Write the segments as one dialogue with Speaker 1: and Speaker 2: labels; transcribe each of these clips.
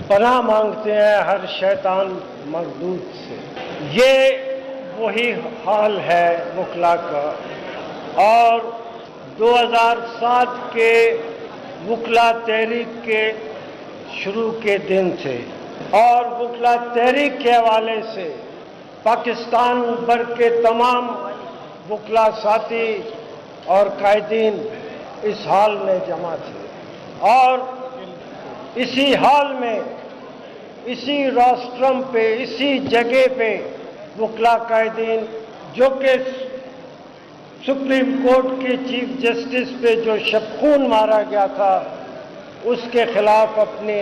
Speaker 1: پناہ مانگتے ہیں ہر شیطان مردود سے۔ یہ وہی حال ہے وکلا کا، اور 2007 کے وکلا تحریک کے شروع کے دن سے، اور وکلا تحریک کے حوالے سے پاکستان بھر کے تمام وکلا ساتھی اور قائدین اس حال میں جمع تھے، اور اسی حال میں اسی روسٹرم پہ، اسی جگہ پہ وکلا قائدین جو کہ سپریم کورٹ کے چیف جسٹس پہ جو شبخون مارا گیا تھا، اس کے خلاف اپنے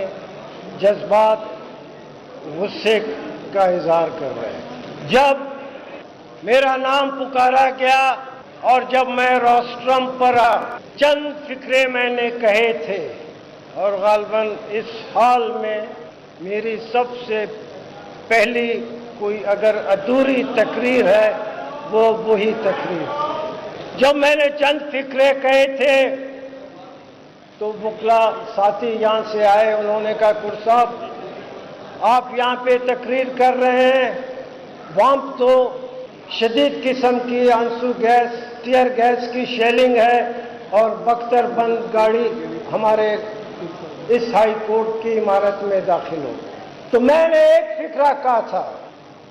Speaker 1: جذبات غصے کا اظہار کر رہے ہیں۔ جب میرا نام پکارا گیا اور جب میں روسٹرم پر چند فقرے میں نے کہے تھے، اور غالباً اس حال میں میری سب سے پہلی کوئی اگر ادھوری تقریر ہے وہ وہی تقریر تھی۔ جب میں نے چند فقرے کہے تھے تو وکلا ساتھی یہاں سے آئے، انہوں نے کہا کور صاحب آپ یہاں پہ تقریر کر رہے ہیں، وہاں تو شدید قسم کی آنسو گیس، ٹیئر گیس کی شیلنگ ہے، اور بختر بند گاڑی ہمارے اس ہائی کورٹ کی عمارت میں داخل ہو۔ تو میں نے ایک فقرہ کہا تھا،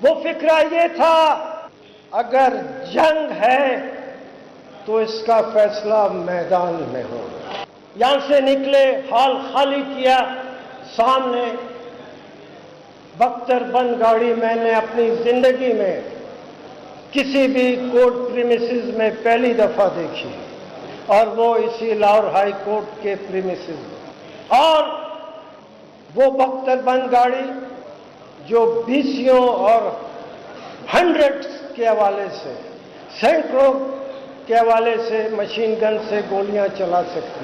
Speaker 1: وہ فقرہ یہ تھا اگر جنگ ہے تو اس کا فیصلہ میدان میں ہو۔ یہاں سے نکلے، ہال خالی کیا، سامنے بختر بند گاڑی میں نے اپنی زندگی میں کسی بھی کورٹ پریمیسز میں پہلی دفعہ دیکھی، اور وہ اسی لاہور ہائی کورٹ کے پریمیسز میں۔ اور وہ بختر بند گاڑی جو بیسیوں اور ہنڈریڈز کے حوالے سے، سینکڑوں کے حوالے سے مشین گن سے گولیاں چلا سکتی،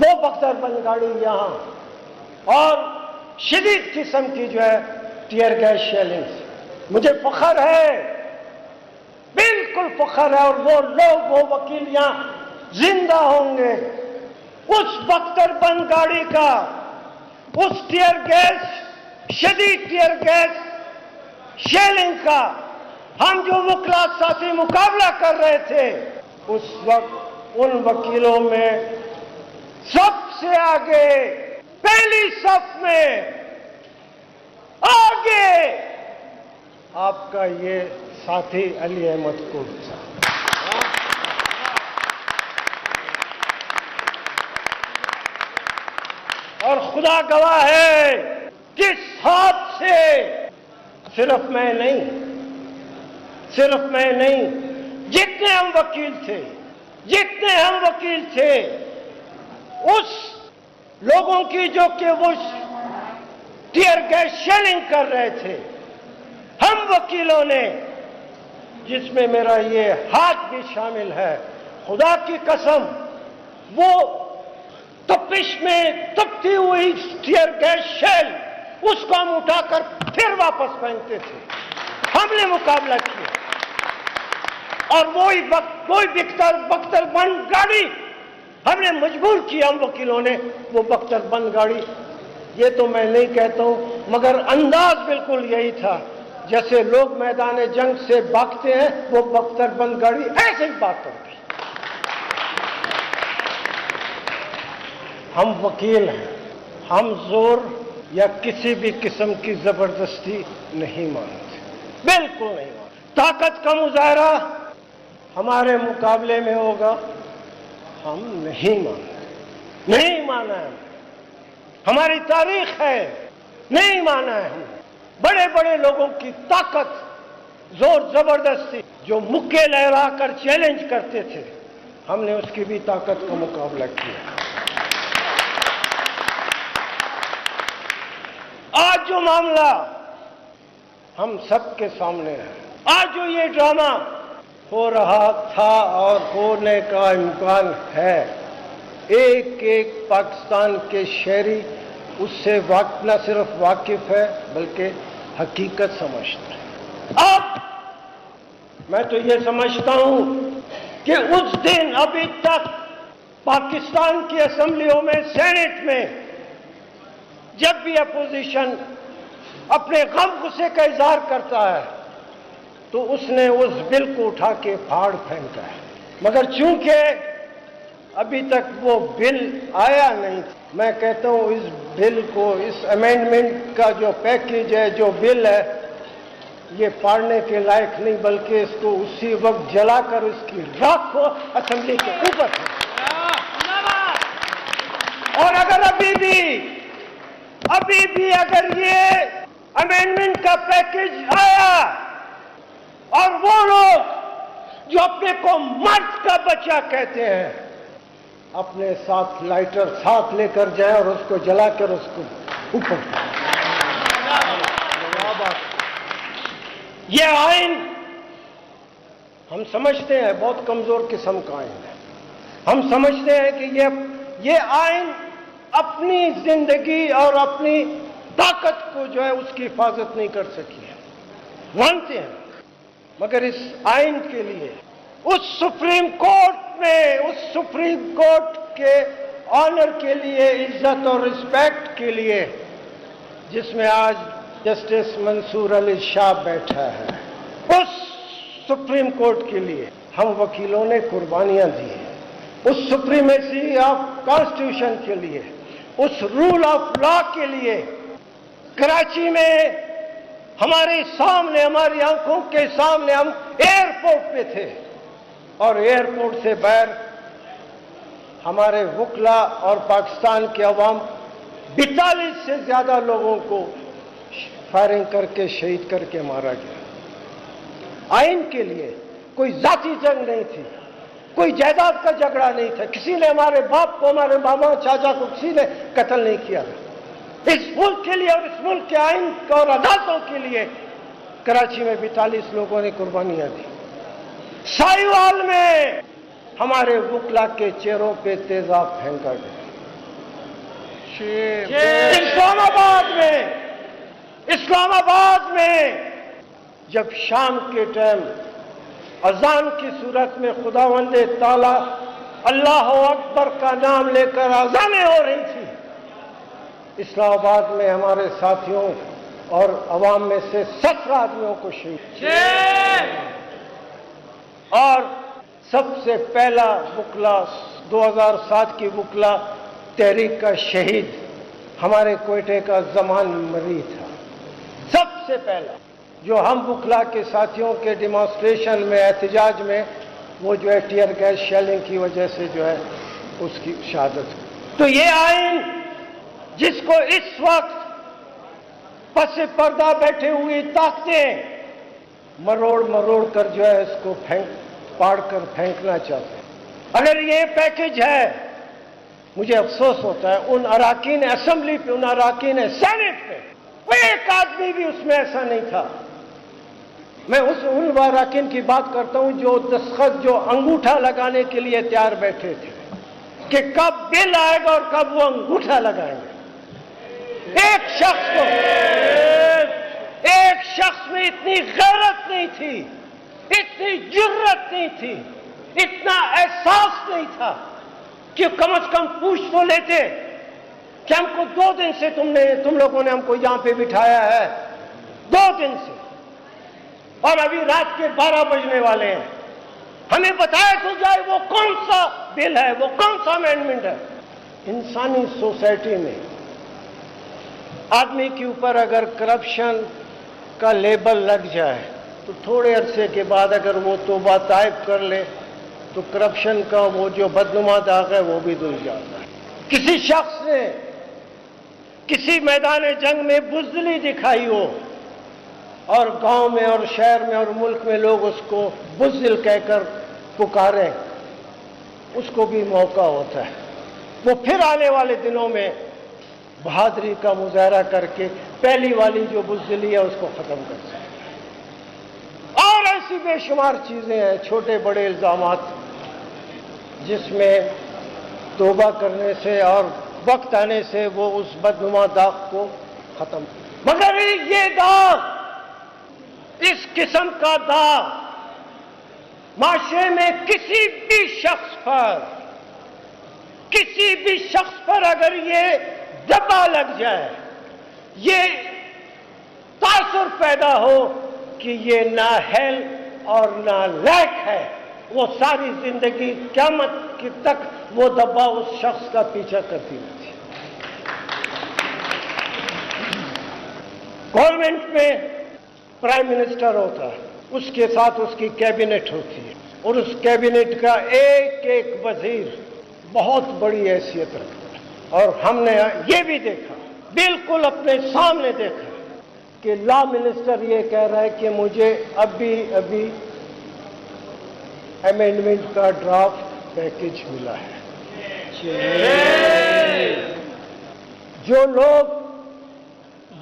Speaker 1: وہ بختر بند گاڑی یہاں، اور شدید قسم کی جو ہے ٹیئر گیس شیلنگ۔ مجھے فخر ہے، بالکل فخر ہے، اور وہ لوگ، وہ وکیل یہاں زندہ ہوں گے، اس بختر بند گاڑی کا، اس ٹیئر گیس، شدید ٹیئر گیس شیلنگ کا ہم جو وکلا ساتھی مقابلہ کر رہے تھے، اس وقت ان وکیلوں میں سب سے آگے، پہلی صف میں آگے آپ کا یہ ساتھی علی احمد کوٹ تھا۔ اور خدا گواہ ہے کس ہاتھ سے، صرف میں نہیں، جتنے ہم وکیل تھے، اس لوگوں کی جو کہ وہ ٹیئر گیس شیلنگ کر رہے تھے، ہم وکیلوں نے، جس میں میرا یہ ہاتھ بھی شامل ہے، خدا کی قسم وہ تپش میں تپتی ہوئی ٹیئر گیس شیل، اس کو ہم اٹھا کر پھر واپس پھینکتے تھے۔ ہم نے مقابلہ کیا، اور وہی بختر بند گاڑی ہم نے مجبور کیا، ہم وکیلوں نے، وہ بختر بند گاڑی، یہ تو میں نہیں کہتا ہوں، مگر انداز بالکل یہی تھا، جیسے لوگ میدان جنگ سے بھاگتے ہیں، وہ بختر بند گاڑی ایسے ہی بھاگ کرتی۔ ہم وکیل ہیں، ہم زور یا کسی بھی قسم کی زبردستی نہیں مانتے، بالکل نہیں مانتے۔ طاقت کا مظاہرہ ہمارے مقابلے میں ہوگا، ہم نہیں مانتے، نہیں مانا ہے، ہماری تاریخ ہے، نہیں مانا ہے۔ ہم بڑے بڑے لوگوں کی طاقت، زور زبردستی جو مکے لہرا کر چیلنج کرتے تھے، ہم نے اس کی بھی طاقت کا مقابلہ کیا۔ آج جو معاملہ ہم سب کے سامنے ہے، آج جو یہ ڈرامہ ہو رہا تھا اور ہونے کا امکان ہے، ایک ایک پاکستان کے شہری اس سے نہ صرف واقف ہے بلکہ حقیقت سمجھتا ہے۔ اب میں تو یہ سمجھتا ہوں کہ اس دن ابھی تک پاکستان کی اسمبلیوں میں، سینٹ میں جب بھی اپوزیشن اپنے غم غصے کا اظہار کرتا ہے تو اس نے اس بل کو اٹھا کے پھاڑ پھینکا ہے، مگر چونکہ ابھی تک وہ بل آیا نہیں، میں کہتا ہوں اس بل کو، اس امینڈمنٹ کا جو پیکیج ہے، جو بل ہے، یہ پڑھنے کے لائق نہیں، بلکہ اس کو اسی وقت جلا کر اس کی راکھ کو اسمبلی کے اوپر ہے۔ اور اگر ابھی بھی اگر یہ امینڈمنٹ کا پیکیج آیا اور وہ لوگ جو اپنے کو مرد کا بچہ کہتے ہیں اپنے ساتھ لائٹر ساتھ لے کر جائیں اور اس کو جلا کر اس کو اوپر، یہ آئین ہم سمجھتے ہیں بہت کمزور قسم کا آئین ہے۔ ہم سمجھتے ہیں کہ یہ آئین اپنی زندگی اور اپنی طاقت کو جو ہے اس کی حفاظت نہیں کر سکی ہے، مانتے ہیں، مگر اس آئین کے لیے اس سپریم کورٹ کے آنر کے لیے، عزت اور رسپیکٹ کے لیے، جس میں آج جسٹس منصور علی شاہ بیٹھا ہے، اس سپریم کورٹ کے لیے ہم وکیلوں نے قربانیاں دی ہیں، اس سپریمیسی آف کانسٹیٹیوشن کے لیے، اس رول آف لا کے لیے۔ کراچی میں ہمارے سامنے، ہماری آنکھوں کے سامنے ہم ایئرپورٹ پہ تھے اور ایئرپورٹ سے باہر ہمارے وکلا اور پاکستان کے عوام 42 سے زیادہ لوگوں کو فائرنگ کر کے شہید کر کے مارا گیا۔ آئین کے لیے کوئی ذاتی جنگ نہیں تھی، کوئی جائیداد کا جھگڑا نہیں تھا، کسی نے ہمارے باپ کو، ہمارے ماما چاچا کو کسی نے قتل نہیں کیا تھا۔ اس ملک کے لیے اور اس ملک کے آئین اور عدالتوں کے لیے کراچی میں 42 لوگوں نے قربانیاں دی۔ سائیوال میں ہمارے وکلا کے چہروں پہ تیزاب پھینکا گیا۔ اسلام آباد میں جب شام کے ٹائم اذان کی صورت میں خداوند تعالی اللہ اکبر کا نام لے کر اذانیں ہو رہی تھی، اسلام آباد میں ہمارے ساتھیوں اور عوام میں سے 17 آدمیوں کو شہید، اور سب سے پہلا وکلا 2007 کی وکلا تحریک کا شہید ہمارے کوئٹے کا زمان مری تھا، سب سے پہلا، جو ہم وکلا کے ساتھیوں کے ڈیمانسٹریشن میں، احتجاج میں، وہ جو ہے ٹیئر گیس شیلنگ کی وجہ سے جو ہے اس کی شہادت ہوئی۔ تو یہ آئین جس کو اس وقت پس پردہ بیٹھے ہوئی طاقتیں مروڑ کر جو ہے اس کو پاڑ کر پھینکنا چاہتے ہیں، اگر یہ پیکج ہے، مجھے افسوس ہوتا ہے ان اراکین اسمبلی پہ، ان اراکین سینٹ پہ، کوئی ایک آدمی بھی اس میں ایسا نہیں تھا۔ میں ان اراکین کی بات کرتا ہوں جو دستخط، جو انگوٹھا لگانے کے لیے تیار بیٹھے تھے کہ کب بل آئے گا اور کب وہ انگوٹھا لگائیں گے۔ ایک شخص میں اتنی غیرت نہیں تھی، اتنی جرت نہیں تھی، اتنا احساس نہیں تھا کہ کم از کم پوچھ تو لیتے کہ ہم کو 2 دن سے تم لوگوں نے ہم کو یہاں پہ بٹھایا ہے، 2 دن سے، اور ابھی رات کے 12 بجنے والے ہیں، ہمیں بتایا تو جائے وہ کون سا بل ہے، وہ کون سا امینڈمنٹ ہے۔ انسانی سوسائٹی میں آدمی کے اوپر اگر کرپشن کا لیبل لگ جائے تو تھوڑے عرصے کے بعد اگر وہ توبہ طائب کر لے تو کرپشن کا وہ جو بدنما داغ ہے وہ بھی دھل جاتا ہے۔ کسی شخص نے کسی میدان جنگ میں بزدلی دکھائی ہو اور گاؤں میں اور شہر میں اور ملک میں لوگ اس کو بزدل کہہ کر پکاریں، اس کو بھی موقع ہوتا ہے، وہ پھر آنے والے دنوں میں بہادری کا مظاہرہ کر کے پہلی والی جو بزدلی ہے اس کو ختم کر سکے۔ اور ایسی بے شمار چیزیں ہیں، چھوٹے بڑے الزامات، جس میں توبہ کرنے سے اور وقت آنے سے وہ اس بدنما داغ کو ختم، مگر یہ داغ، اس قسم کا داغ معاشرے میں کسی بھی شخص پر اگر یہ دبا لگ جائے پیدا ہو کہ یہ نااہل اور نالائق ہے، وہ ساری زندگی قیامت تک وہ دبا اس شخص کا پیچھا کرتی رہتی ہے۔ گورنمنٹ میں پرائم منسٹر ہوتا ہے، اس کے ساتھ اس کی کیبنٹ ہوتی ہے، اور اس کیبنٹ کا ایک ایک وزیر بہت بڑی حیثیت رکھتا ہے۔ اور ہم نے یہ بھی دیکھا، بالکل اپنے سامنے دیکھا کہ لا منسٹر یہ کہہ رہا ہے کہ مجھے ابھی امینڈمنٹ کا ڈرافٹ پیکج ملا ہے۔ جو لوگ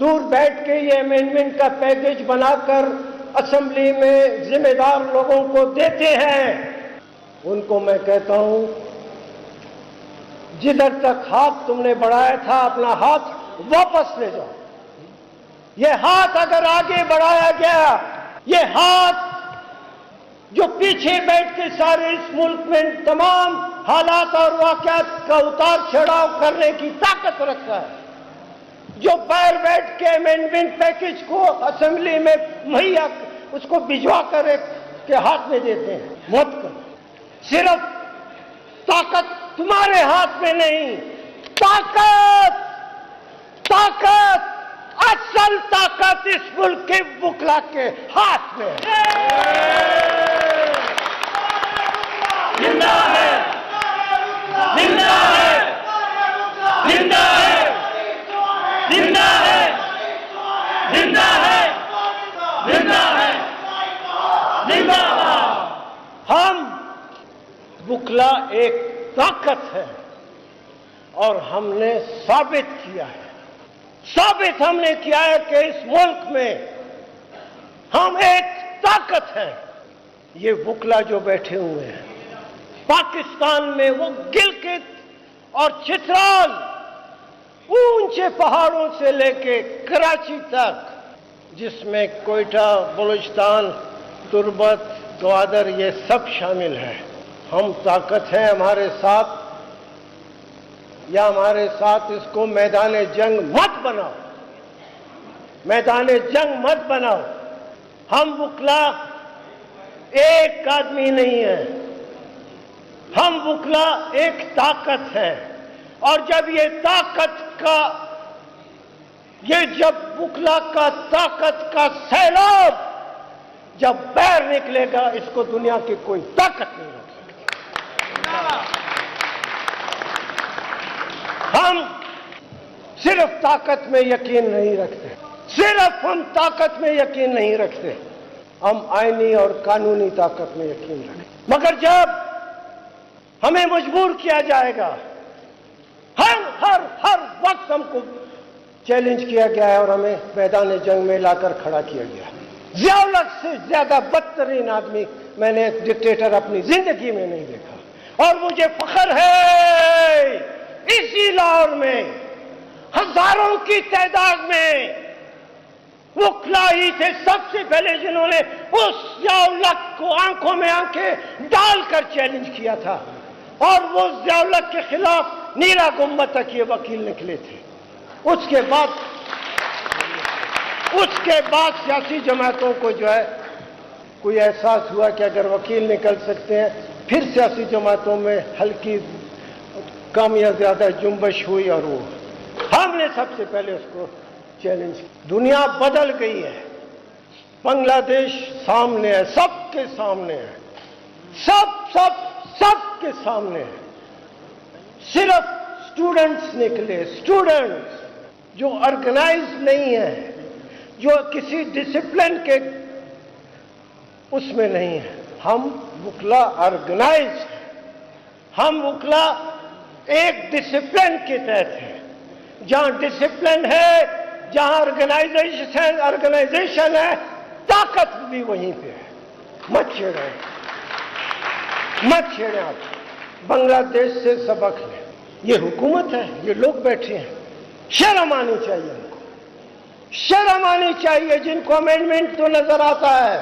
Speaker 1: دور بیٹھ کے یہ امینڈمنٹ کا پیکج بنا کر اسمبلی میں ذمہ دار لوگوں کو دیتے ہیں، ان کو میں کہتا ہوں جدھر تک ہاتھ تم نے بڑھایا تھا اپنا ہاتھ واپس لے جاؤ۔ یہ ہاتھ اگر آگے بڑھایا گیا، یہ ہاتھ جو پیچھے بیٹھ کے سارے اس ملک میں تمام حالات اور واقعات کا اتار چڑھاؤ کرنے کی طاقت رکھتا ہے، جو باہر بیٹھ کے امینڈمنٹ پیکج کو اسمبلی میں مہیا اس کو بھجوا کر ایک کے ہاتھ میں دیتے ہیں، مت کرو۔ صرف طاقت تمہارے ہاتھ میں نہیں، طاقت اصل طاقت اس ملک کے وکلا کے ہاتھ میں ہے۔ زندہ ہے، زندہ ہے، زندہ ہے، زندہ ہے، زندہ ہے، زندہ ہے، زندہ ہے۔ ہم وکلا ایک طاقت ہے، اور ہم نے ثابت کیا ہے، ہم نے کیا ہے کہ اس ملک میں ہم ایک طاقت ہیں۔ یہ وکلا جو بیٹھے ہوئے ہیں پاکستان میں، وہ گلگت اور چترال اونچے پہاڑوں سے لے کے کراچی تک، جس میں کوئٹہ، بلوچستان، تربت، گوادر یہ سب شامل ہے۔ ہم طاقت ہیں، ہمارے ساتھ اس کو میدان جنگ مت بناؤ، میدان جنگ مت بناؤ۔ ہم وکلا ایک آدمی نہیں ہے، ہم وکلا ایک طاقت ہے، اور جب وکلا کا طاقت کا سیلاب جب باہر نکلے گا، اس کو دنیا کی کوئی طاقت نہیں روک سکتی۔ ہم صرف طاقت میں یقین نہیں رکھتے، ہم آئینی اور قانونی طاقت میں یقین رکھتے۔ مگر جب ہمیں مجبور کیا جائے گا، ہر وقت ہم کو چیلنج کیا گیا ہے اور ہمیں میدان جنگ میں لا کر کھڑا کیا گیا۔ ضیاء الحق سے زیادہ بدترین آدمی میں نے ڈکٹیٹر اپنی زندگی میں نہیں دیکھا، اور مجھے فخر ہے اسی لاہور میں ہزاروں کی تعداد میں وکلا ہی تھے سب سے پہلے جنہوں نے اس ضیاء الحق کو آنکھوں میں آنکھیں ڈال کر چیلنج کیا تھا، اور وہ ضیاء الحق کے خلاف نیلا گنبد تک یہ وکیل نکلے تھے۔ اس کے بعد سیاسی جماعتوں کو جو ہے کوئی احساس ہوا کہ اگر وکیل نکل سکتے ہیں، پھر سیاسی جماعتوں میں ہلکی کم یا زیادہ جنبش ہوئی، اور وہ ہم نے سب سے پہلے اس کو چیلنج کیا۔ دنیا بدل گئی ہے، بنگلہ دیش سامنے ہے، سب کے سامنے ہے، سب کے سامنے ہے۔ صرف اسٹوڈنٹس نکلے، اسٹوڈنٹس جو آرگنائز نہیں ہیں، جو کسی ڈسپلن کے اس میں نہیں ہے۔ ہم وکلا آرگنائز ہیں، ہم وکلا ایک ڈسپلن کے تحت ہے۔ جہاں ڈسپلن ہے، جہاں آرگنائزیشن ہے، طاقت بھی وہیں پہ ہے۔ مت چھیڑیں آپ۔ بنگلہ دیش سے سبق لیں، یہ حکومت ہے، یہ لوگ بیٹھے ہیں، شرم آنی چاہیے ان کو، شرم آنی چاہیے جن کو امینڈمنٹ تو نظر آتا ہے،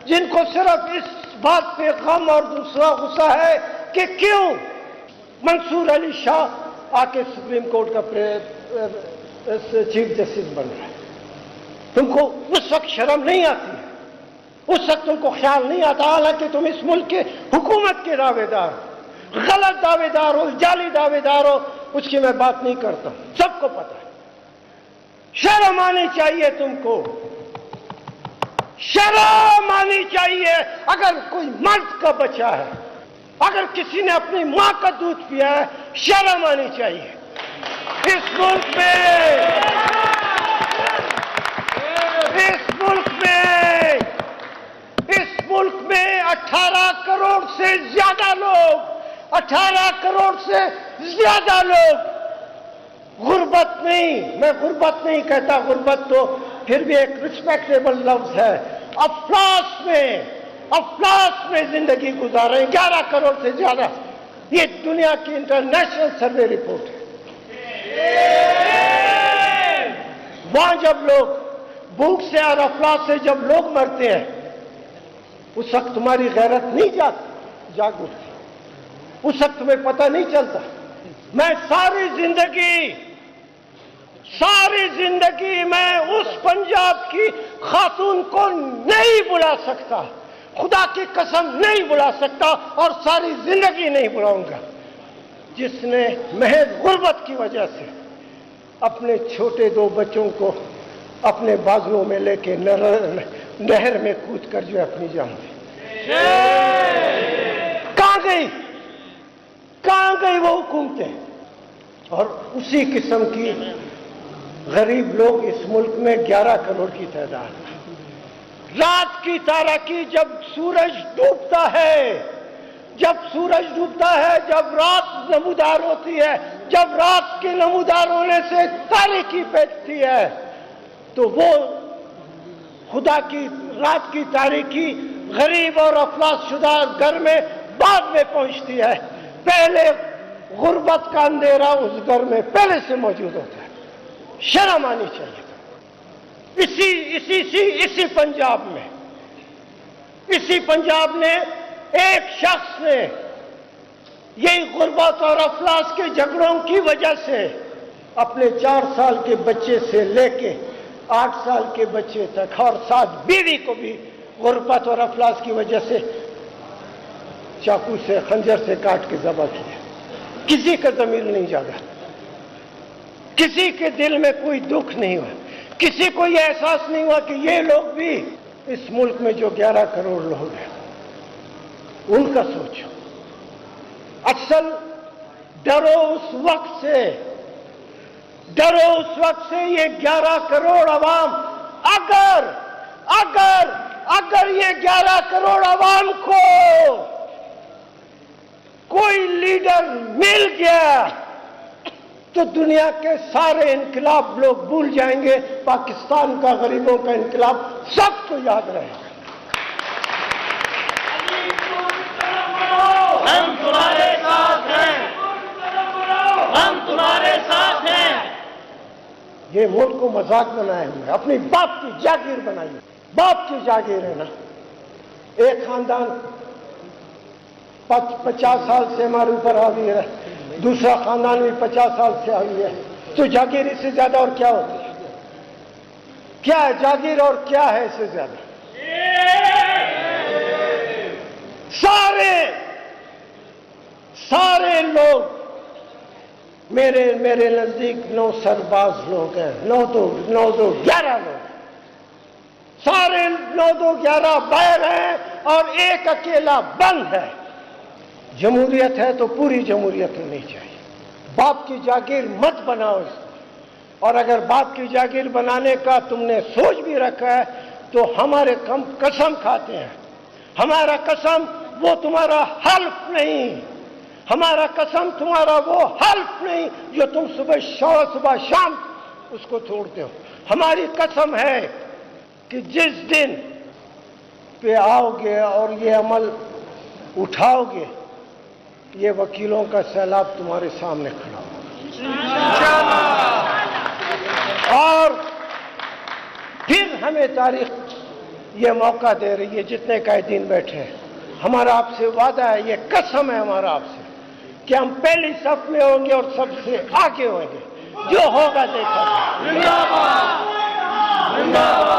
Speaker 1: جن کو صرف اس بات پہ غم اور دوسرا غصہ ہے کہ کیوں منصور علی شاہ آ کے سپریم کورٹ کا چیف جسٹس بن رہا ہے۔ تم کو اس وقت شرم نہیں آتی ہے، اس وقت تم کو خیال نہیں آتا، حالانکہ تم اس ملک کے حکومت کے دعوے دار ہو، غلط دعوے دار ہو، جعلی دعوے دار ہو، اس کی میں بات نہیں کرتا ہوں، سب کو پتا ہے۔ شرم آنی چاہیے تم کو، شرم آنی چاہیے۔ اگر کوئی مرد کا بچہ ہے، اگر کسی نے اپنی ماں کا دودھ پیا ہے، شرم آنی چاہیے۔ اس ملک میں 18 کروڑ سے زیادہ لوگ، 18 کروڑ سے زیادہ لوگ غربت نہیں، میں غربت نہیں کہتا، غربت تو پھر بھی ایک ریسپیکٹیبل لفظ ہے، افلاس میں زندگی گزار رہے ہیں 11 کروڑ سے زیادہ۔ یہ دنیا کی انٹرنیشنل سروے رپورٹ ہے۔ وہاں جب لوگ بھوک سے اور افلاس سے جب لوگ مرتے ہیں، اس وقت تمہاری غیرت نہیں جاگ اٹھتی، اس وقت تمہیں پتہ نہیں چلتا۔ میں ساری زندگی میں اس پنجاب کی خاتون کو نہیں بلا سکتا، خدا کی قسم نہیں بلا سکتا، اور ساری زندگی نہیں بلاؤں گا، جس نے محض غربت کی وجہ سے اپنے چھوٹے 2 بچوں کو اپنے بازوؤں میں لے کے نہر میں کود کر جو اپنی جان دی۔ کہاں گئی وہ حکومتیں؟ اور اسی قسم کی غریب لوگ اس ملک میں 11 کروڑ کی تعداد ہے۔ رات کی تاریکی جب سورج ڈوبتا ہے، جب رات نمودار ہوتی ہے، جب رات کے نمودار ہونے سے تاریکی پیٹتی ہے، تو وہ خدا کی رات کی تاریکی غریب اور افلاس شدہ گھر میں بعد میں پہنچتی ہے، پہلے غربت کا اندھیرا اس گھر میں پہلے سے موجود ہوتا ہے۔ شرم آنی چاہیے۔ اسی پنجاب میں ایک شخص نے یہی غربت اور افلاس کے جھگڑوں کی وجہ سے اپنے 4 سال کے بچے سے لے کے 8 سال کے بچے تک اور 7 بیوی کو بھی غربت اور افلاس کی وجہ سے چاقو سے، خنجر سے کاٹ کے ذبح کیا۔ کسی کا ضمیر نہیں جاگا، کسی کے دل میں کوئی دکھ نہیں ہوا، کسی کو یہ احساس نہیں ہوا کہ یہ لوگ بھی اس ملک میں جو 11 کروڑ لوگ ہیں ان کا سوچو۔ اصل ڈرو اس وقت سے یہ 11 کروڑ عوام، اگر یہ 11 کروڑ عوام کو کوئی لیڈر مل گیا تو دنیا کے سارے انقلاب لوگ بھول جائیں گے، پاکستان کا غریبوں کا انقلاب سب کو یاد رہے گا۔
Speaker 2: ہم تمہارے ساتھ ہیں، ہم تمہارے ساتھ ہیں۔
Speaker 1: یہ ملک کو مذاق بنائے ہوئے، اپنی باپ کی جاگیر بنائی ہوئی، باپ کی جاگیر ہے نا۔ ایک خاندان 50 سال سے ہمارے اوپر حاوی ہے، دوسرا خاندان بھی 50 سال سے حاوی ہے، تو جاگیر اس سے زیادہ اور کیا ہوتی ہے؟ کیا ہے جاگیر اور کیا ہے اس سے زیادہ؟ سارے لوگ میرے نزدیک 9 سرباز لوگ ہیں، 9 تو 11 لوگ، سارے 9 تو 11 بیر ہیں اور ایک اکیلا بند ہے۔ جمہوریت ہے تو پوری جمہوریت ہونی چاہیے۔ باپ کی جاگیر مت بناؤ اس کو، اور اگر باپ کی جاگیر بنانے کا تم نے سوچ بھی رکھا ہے تو ہمارے قسم کھاتے ہیں، ہمارا قسم وہ تمہارا حلف نہیں، ہمارا قسم تمہارا وہ حلف نہیں جو تم صبح شام اس کو توڑتے ہو۔ ہماری قسم ہے کہ جس دن پہ آؤ گے اور یہ عمل اٹھاؤ گے، یہ وکیلوں کا سیلاب تمہارے سامنے کھڑا ہوگا، اور پھر ہمیں تاریخ یہ موقع دے رہی ہے، جتنے قائدین بیٹھے ہیں، ہمارا آپ سے وعدہ ہے، یہ قسم ہے ہمارا آپ سے کہ ہم پہلی صف میں ہوں گے اور سب سے آگے ہوں گے، جو ہوگا دیکھا جائے گا۔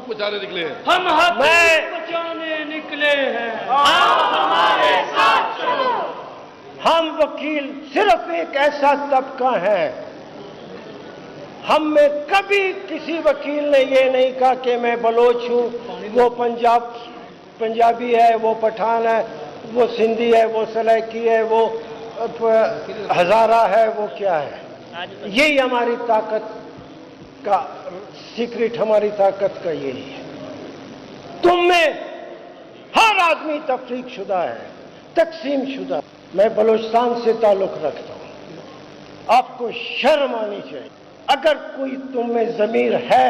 Speaker 3: حقوق بچانے نکلے ہیں.
Speaker 2: ہم حقوق بچانے نکلے ہیں. آپ ہمارے ساتھ چلو.
Speaker 1: ہم وکیل صرف ایک ایسا طبقہ ہے، ہم میں کبھی کسی وکیل نے یہ نہیں کہا کہ میں بلوچ ہوں، وہ پنجابی ہے، وہ پٹھان ہے، وہ سندھی ہے، وہ سرائکی ہے، وہ ہزارہ ہے، وہ کیا ہے. یہی ہماری طاقت کا سیکرٹ، ہماری طاقت کا یہی ہے. تم میں ہر آدمی تفریق شدہ ہے، تقسیم شدہ. میں بلوچستان سے تعلق رکھتا ہوں، آپ کو شرم آنی چاہیے. اگر کوئی تم میں ضمیر ہے،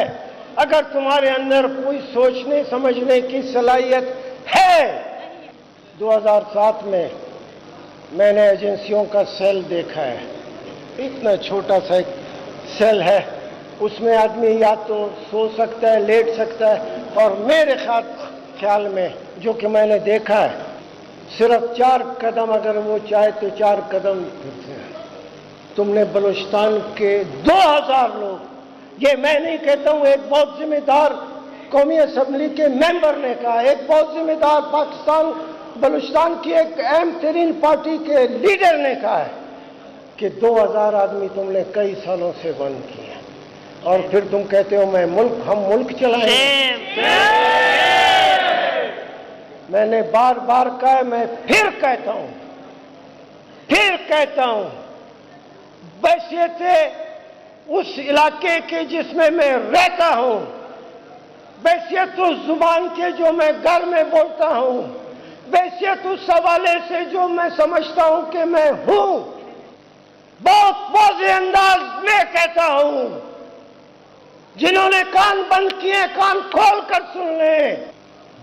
Speaker 1: اگر تمہارے اندر کوئی سوچنے سمجھنے کی صلاحیت ہے. 2007 میں میں نے ایجنسیوں کا سیل دیکھا ہے، اتنا چھوٹا سا ایک سیل ہے، اس میں آدمی یا تو سو سکتا ہے، لیٹ سکتا ہے، اور میرے خیال میں جو کہ میں نے دیکھا ہے، صرف 4 قدم اگر وہ چاہے تو 4 قدم پھرتے ہیں. تم نے بلوچستان کے 2000 لوگ، یہ میں نہیں کہتا ہوں، ایک بہت ذمہ دار قومی اسمبلی کے ممبر نے کہا، ایک بہت ذمہ دار بلوچستان کی ایک اہم ترین پارٹی کے لیڈر نے کہا ہے کہ 2000 آدمی تم نے کئی سالوں سے بند کیے، اور پھر تم کہتے ہو ہم ملک چلائیں. میں نے بار بار کہا ہے، میں پھر کہتا ہوں بحیثیت اس علاقے کے جس میں رہتا ہوں، بحیثیت اس زبان کے جو میں گھر میں بولتا ہوں، بحیثیت اس حوالے سے جو میں سمجھتا ہوں کہ میں ہوں، بہت واضح انداز میں کہتا ہوں. جنہوں نے کان بند کیے کان کھول کر سن لیں.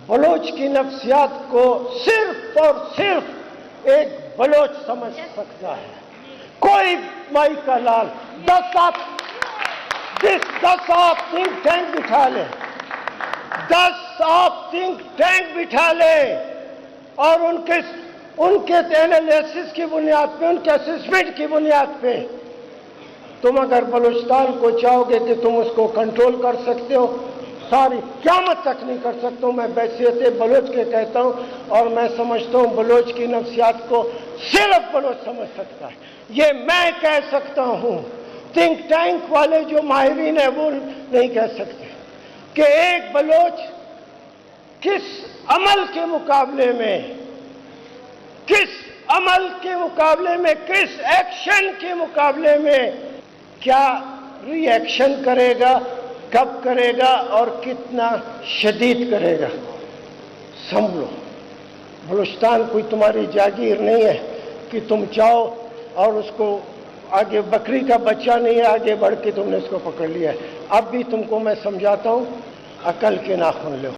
Speaker 1: بلوچ کی نفسیات کو صرف اور صرف ایک بلوچ سمجھ سکتا ہے، کوئی مائی کا لال. 10 آپ تھنک ٹینک بٹھا لیں، 10 آپ تھنک ٹینک بٹھا لیں، اور ان کے انالیسس کی بنیاد پہ، ان کے اسسمنٹ کی بنیاد پہ تم اگر بلوچستان کو چاہو گے کہ تم اس کو کنٹرول کر سکتے ہو، ساری قیامت تک نہیں کر سکتا ہوں. میں بحیثیت بلوچ کے کہتا ہوں، اور میں سمجھتا ہوں بلوچ کی نفسیات کو صرف بلوچ سمجھ سکتا ہے. یہ میں کہہ سکتا ہوں، تھنک ٹینک والے جو ماہرین ہیں وہ نہیں کہہ سکتے کہ ایک بلوچ کس عمل کے مقابلے میں، کس ایکشن کے مقابلے میں کیا ری ایکشن کرے گا، کب کرے گا، اور کتنا شدید کرے گا. سنبھلو. بلوچستان کوئی تمہاری جاگیر نہیں ہے کہ تم جاؤ اور اس کو آگے، بکری کا بچہ نہیں ہے آگے بڑھ کے تم نے اس کو پکڑ لیا ہے. اب بھی تم کو میں سمجھاتا ہوں، عقل کے ناخن لو.